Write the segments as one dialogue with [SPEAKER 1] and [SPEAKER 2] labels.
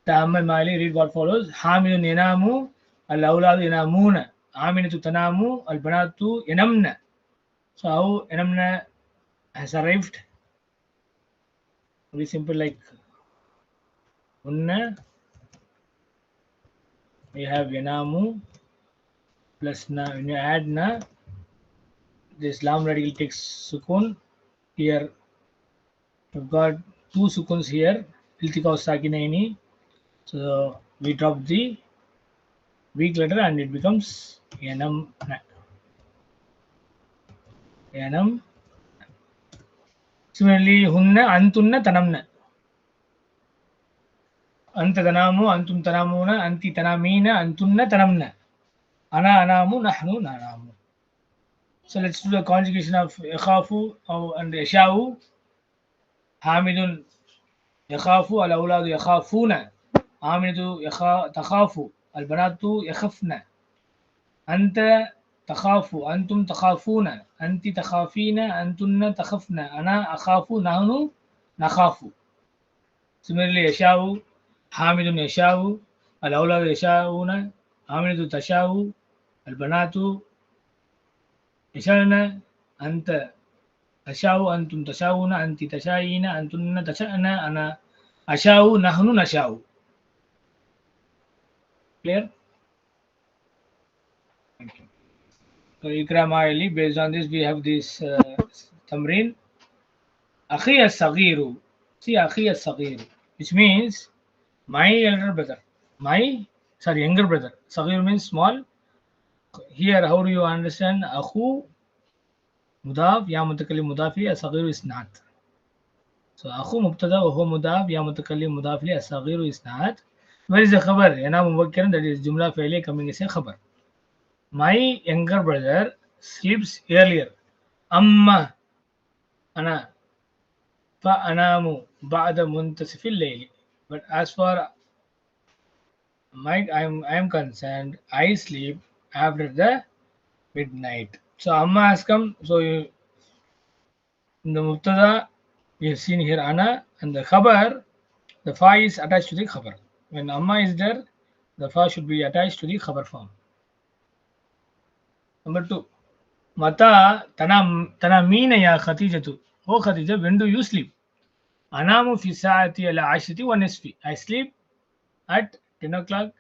[SPEAKER 1] تأمل معي, read what follows. حامل ينام, الأولاد ينامون. آمنة تنام, البنات ينمن. So how ينمن has arrived? Very simple, like unna. We have yanamu plus na. When you add na, this lam radical takes sukun. Here we've got two sukuns here. Iltika sakinaini. So we drop the weak letter and it becomes yanam. Yanam. Similarly, hunna, antunna, tanamna. Anta tanamu, antum tanamuna, anti tanamina, antunna, tanamna. Ana anamu, nahnu nanamu. So let's do the conjugation of yakhafu and yashau. Hamidun yakhafu, al-awladu yakhafuna. Aminatu takhafu, al-banatu yakhafna. Anta takhafu, antum takhafuna. Anti takhafina, antunna takhafna. Ana akhafu, nahnu nakhafu. Similarly, yashau, hamidun yashau, al-awladu yashauna. Aminatu tashau, al-banatu يشاءن أنت تشاء أنتم تشاءون أنت تشاءين أنتن تشاءن أنا أشاء نحن نشاء. Clear? Thank you. So Ikra Ma'ali, based on this we have this tamrin. Akhi as-saghiru. See, Akhi as-saghiru, which means my elder brother. Younger brother. Saghir means small. Here, how do you understand? Akhu mudaf, ya mutakallim mudafi, as-saghiru is not. So akhu mubtada wa huwa mudaf, ya mutakallim mudafi, as-saghiru is not. Where is the khabar? Yana mubakkiran, that is jumla fi'liya coming as a khabar. My younger brother sleeps earlier. Amma ana fa anamu ba'da muntasifil layli. But as far I am concerned, I sleep after the midnight. So Amma has come. So in the mubtada we have seen here ana, and the khabar, the fa is attached to the khabar. When Amma is there, the fa should be attached to the khabar form. Number 2. Mata tanamina ya Khatijatu. Oh Khatija, when do you sleep? Anamu fi sa'ati al-ashrati wa nisfi. I sleep at 10 o'clock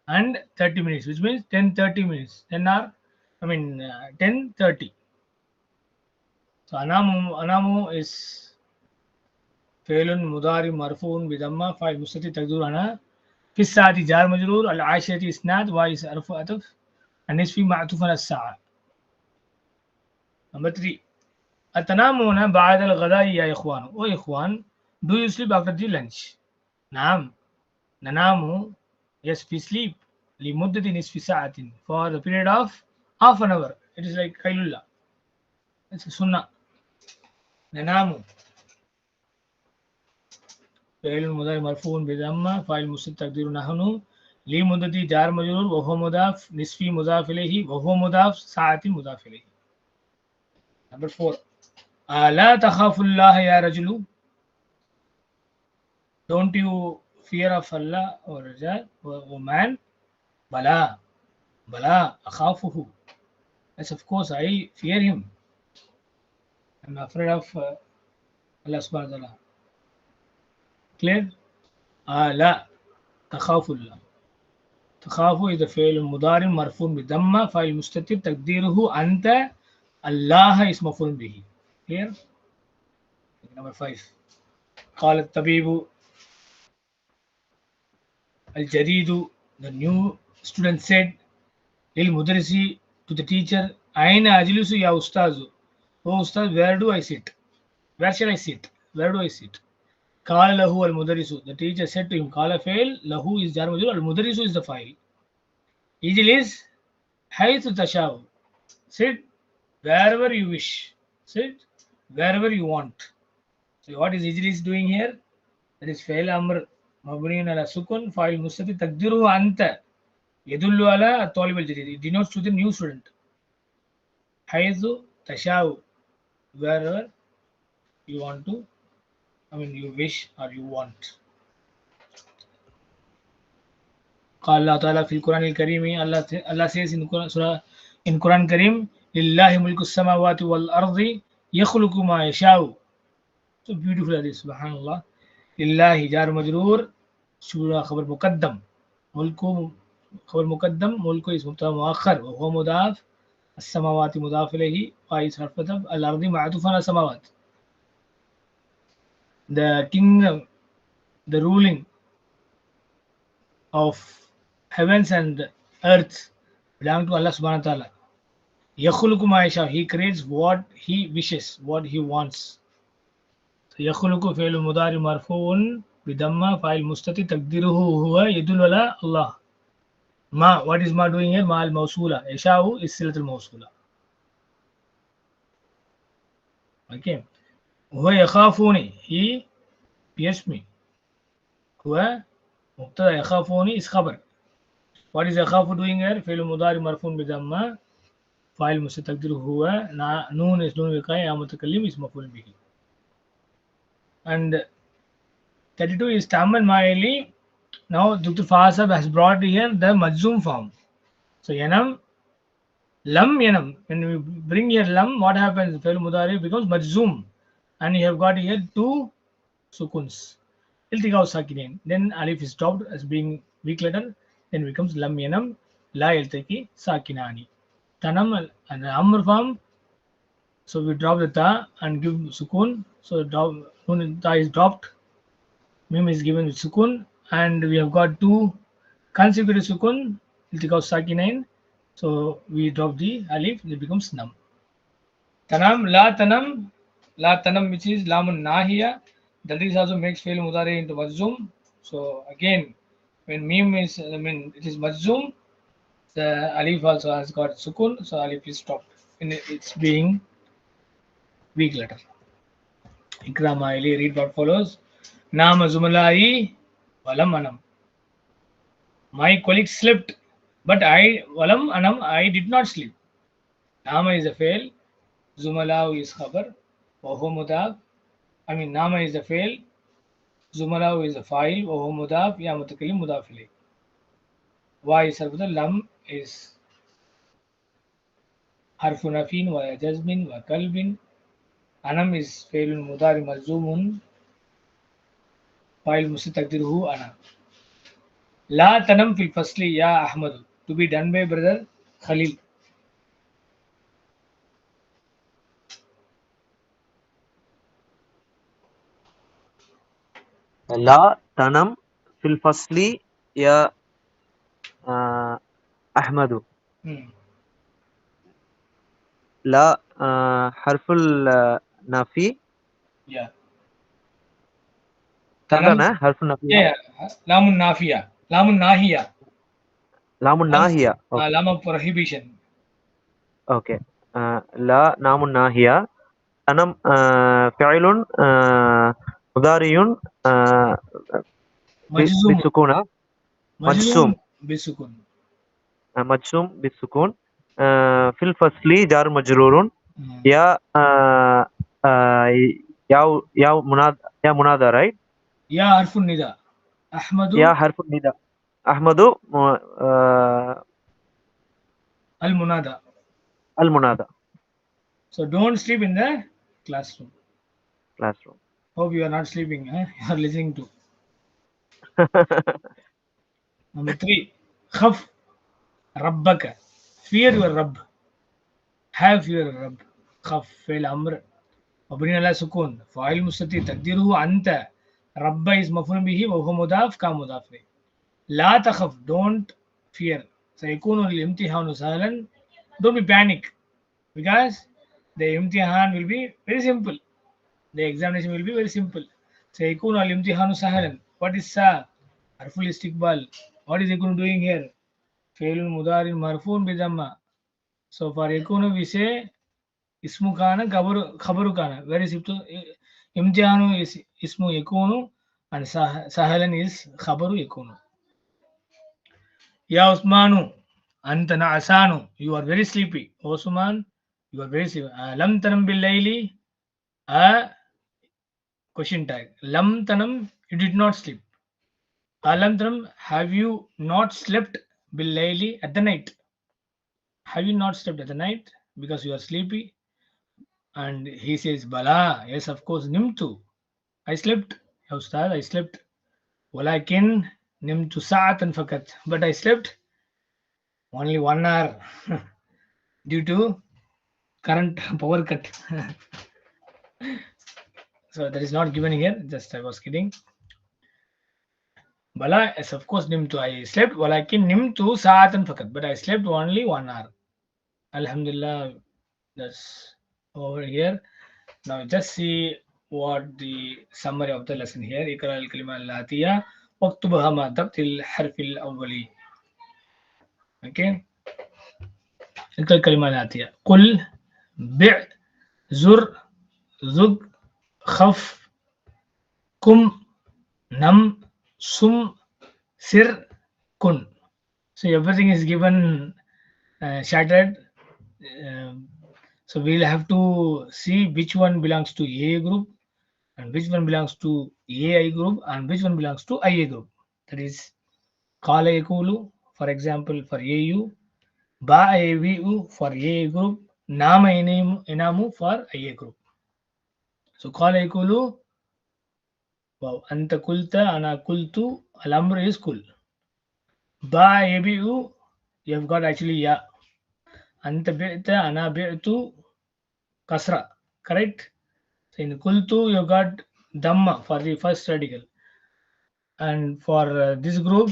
[SPEAKER 1] and 30 minutes, which means 10:30 minutes. 10:30. So anamu is fi'lun mudari marfu'un bi dhamma, fa'il mustatir taqdir ana. Fi sa'ati jar majrur, al-ashrati isnad, wa is harfu atf, and nisfi ma'tufan as-sa'a. Number 3. Atanamuna ba'da al-ghada'i ya ikhwan. Oh ikhwan, do you sleep after the lunch? Naam. Nanamu, yes, we sleep. Li muddati nisfi sa'atin, for the period of half an hour. It is like Kailullah. It's a sunnah. Nanamu. Fi'lun mudari marfu'un bi dhamma, fa'il mustatir taqdiru nahnu. Li muddati jar majrur, wa huwa mudaf, nisfi mudaf ilayhi, wa huwa mudaf, sa'ati mudaf ilayhi. Number 4. La takhafu Allah ya rajulu. Don't you fear of Allah or Rajal or man? Bala akhafuhu. Yes, of course, I fear him. I'm afraid of Allah subhanahu wa ta'ala. Clear? La takhafu Allah. Takhafu is the fi'l mudari marfu'un bi dhamma, fa'il mustatir taqdiruhu anta. Allah is maf'ulun bihi. Clear? Number 5. قال الطبيب الجديد, the new student said, للمدرس, to the teacher, أين أجلس يا أستاذ? Oh Ustaz, where do I sit? Where shall I sit? Where do I sit? قال له المدرس, the teacher said to him. قال فعل, له is jar majrur, المدرس is the file. Ijlis is حيث تشاء. Sit wherever you wish. Sit wherever you want. So what is Ijlis doing here? That is فعل أمر مبني على سكون, فاعل مستتر تقديره أنت, يدل على الطالب الجديد. It denotes to the new student. حيث تشاء, wherever you want to, you wish or you want. قال الله تعالى في القرآن الكريم, Allah says in Quran Kareem, لله ملك السماوات والأرض يخلق ما يشاء. So beautiful hadith, subhanallah. لله جار مجرور, شورى خبر مقدم, ملكه خبر مقدم, ملكه اسم مبتدا مؤخر وهو مضاف, السماوات مضاف إليه, فايز حرف عطف, الأرض معطوف على السماوات. The kingdom, the ruling of heavens and earth belong to Allah subhanahu wa ta'ala. يخلق ما يشاء, he creates what he wishes, what he wants. يخلق فعل مضارع مرفوع بضمة فاعل مستتر تقديره هو يدل على الله. ما, what is ma doing here? ما الموصولة, يشاء is صلة الموصولة. Okay. هو يخافوني, he fears me. هو مبتدا, يخافوني is خبر. What is يخاف doing here? فعل مضارع مرفوع بضمة فاعل مستتر تقديره هو, نون is نون وقاية, يا متكلم is مفعول به. And 32 is Tamal Maili. Now Dr. Fahasab has brought here the Majzoom form. So Yanam, Lam Yanam. When we bring here Lam, what happens? Fail Mudari becomes Majzoom. And you have got here two sukuns. Iltiqaw Sakinain. Then Alif is dropped as being weak letter. Then becomes Lam Yanam, La Iltaki Sakinani. Tanam and the Amr form. So we drop the Ta and give sukun. So Ta is dropped. Mim is given with sukun, and we have got two consecutive sukun, iltiqaw sakinain. So we drop the alif, it becomes nam. Tanam, la tanam, which is lamun nahiya, that is also makes fail mudari into majzum. So again, when mim is, it is majzum, the alif also has got sukun, so alif is dropped. And it's being weak letter. Ikram Ali, read what follows. Nama Zumalai Walam Anam. My colleague slept, but Walam Anam, I did not sleep. Nama is a fail, Zumalau is khabar, Wahu Mudaf. Nama is a fail, Zumalau is a file, Wahu Mudaf, Ya Mutakalim Mudafili. Wa is Harfuda, Lam is Harfunafin, Wa Jazmin, Wa Kalbin. Anam is failun Mudari Mazumun. File Musitaqdiruhu Ana. La Tanam fil Fasli Ya Ahmadu. To be done by brother Khalil.
[SPEAKER 2] La Tanam fil Fasli Ya Ahmadu. La Harful Nafi.
[SPEAKER 1] Yeah.
[SPEAKER 2] Tanam Harful Nafi.
[SPEAKER 1] Yeah. Lamun Nafiya. Lamun Nahiya.
[SPEAKER 2] Lamun Nahiya.
[SPEAKER 1] Okay. Lam prohibition.
[SPEAKER 2] Okay. La Namun Nahiya. Tanam Fi'ilun Mudariyun Bisukuna. Majzum
[SPEAKER 1] Bisukun.
[SPEAKER 2] Majzum Bisukun. Fil Fasli Jar Majrurun. Ya Munada, right?
[SPEAKER 1] Ya Harfun Nida. Ahmadu.
[SPEAKER 2] Ya Harfun Nida. Ahmadu
[SPEAKER 1] Al Munada.
[SPEAKER 2] Al Munada.
[SPEAKER 1] So don't sleep in the classroom. Hope you are not sleeping. You are listening to. Number 3. Khaf Rabbaka. Fear your Rabb. Have fear your Rabb. Khaf fail amr. Mabni ala sukun. Fa'il mustatir. Taqdiruhu anta. Rabba is maf'ul bihi wa huwa mudaf ka mudaf. La takhaf. Don't fear. Sayakunu al-imtihanu sahlan. Don't be panic. Because the imtihan will be very simple. The examination will be very simple. Sayakunu al-imtihanu sahlan. What is sa? Harful istiqbal. What is Yakunu doing here? Failun mudarin marfun bidamma. So for Yakunu we say ismu kana khabaru kana. Where is it? Imtihanu is ismu Yakunu and sahalan is khabaru Yakunu. Ya Usmanu anta na'asanu. You are very sleepy. Osman, you are very sleepy. Lam tanam bil layli. Question tag. Lam tanam, you did not sleep. Alamdram, have you not slept billayli at the night? Have you not slept at the night because you are sleepy? And he says, Bala, yes, of course, nimtu. I slept. Ya Ustad, I slept. Walakin nimtu sa'atan fakat. But I slept only 1 hour due to current power cut. So that is not given here. Just I was kidding. Bala, yes, of course, nimtu. I slept. Walakin nimtu sa'atan fakat. But I slept only 1 hour. Alhamdulillah, that's over here. Now just see what the summary of the lesson here. اقرأ الكلمة الآتية واكتبها مع ضبط الحرف الأولي. Okay. اقرأ الكلمة الآتية. قل بع زر ذق خف كم نم سم سر كن. So everything is given shattered. So we'll have to see which one belongs to A group and which one belongs to AI group and which one belongs to IA group. That is Kala Yakulu, for example, for AU, Ba AVU for AA group, Nama Inamu for IA group. So Kala Yakulu, wow, Anta Kulta, Ana Kultu, Alamr is Kul. Ba ABU, you have got actually Ya. Anta Bi'ta, Ana Bi'tu, Kasra. Correct? So in Kultu, you got Dhamma for the first radical. And for this group,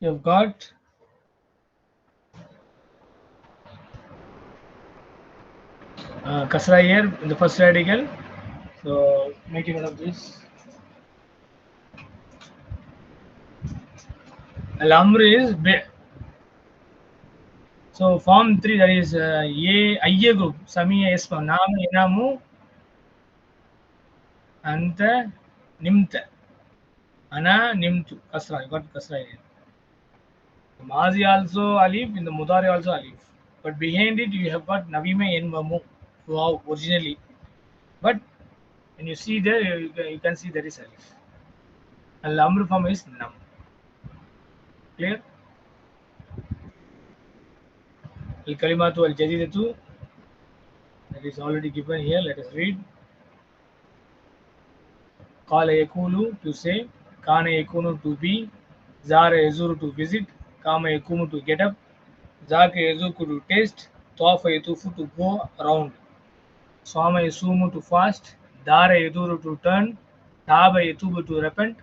[SPEAKER 1] you've got Kasra here in the first radical. So make a note of this. Al-Amr is B. So form 3, that is IA group. Samiya Isma Nama Inamu Anta Nimta. Ana Nimtu. Kasra. You got Kasra here. Mazi also Alif, in the Mudari also Alif. But behind it you have got Navima Envamu. Wow, originally. But when you see there, you can see there is Alif. Al-Amr form is Nam. Clear? Al-Kalimatu al-Jadidatu, that is already given here. Let us read. Qala yakulu, to say. Kana yakunu, to be. Zara yazuru, to visit. Kama yakumu, to get up. Zaka yazuku, to taste. Tawafa yatufu, to go around. Swama yasumu, to fast. Dara yaduru, to turn. Taba yatubu, to repent.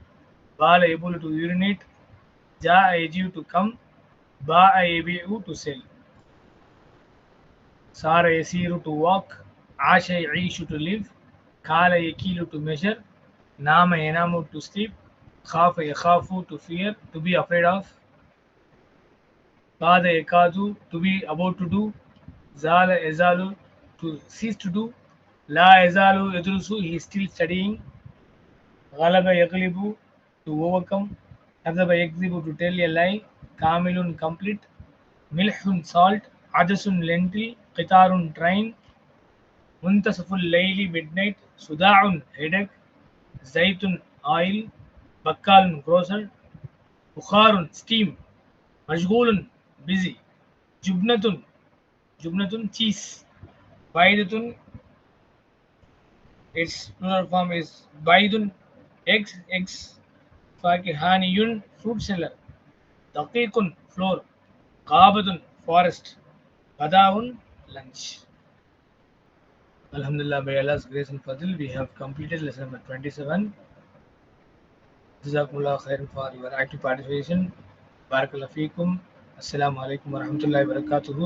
[SPEAKER 1] Bala yabulu, to urinate. Ja'a yajiu, to come. Ba'a yabi'u, to sell. Sara yasiru, to walk. Asha yaishu, to live. Kala yakilu, to measure. Nama yanamu, to sleep. Khafa yakhafu, to fear, to be afraid of. Kada yakadu, to be about to do. Zala yazalu, to cease to do. La yazalu yadrusu, he is still studying. Ghalaba yaglibu, to overcome. Kadaba yakzibu, to tell a lie. Kamilun, complete. Milhun, salt. Adasun, lentil. Qitarun, train. Muntasaful layli, midnight. Suda'un, headache. Zaytun, oil. Bakkalun, grocer. Bukharun, steam. Mashgulun, busy. Jubnatun, cheese. Baidatun, its plural form is baidun, eggs. Fakihaniyun, fruit seller. Daqiqun, floor. Qabatun, forest. Badaun, lunch. Alhamdulillah, by Allah's grace and fadl, we have completed lesson number 27. Jazakumullah khairan for your active participation. Barakallahu feekum. Assalamu alaikum wa rahmatullahi wa barakatuhu.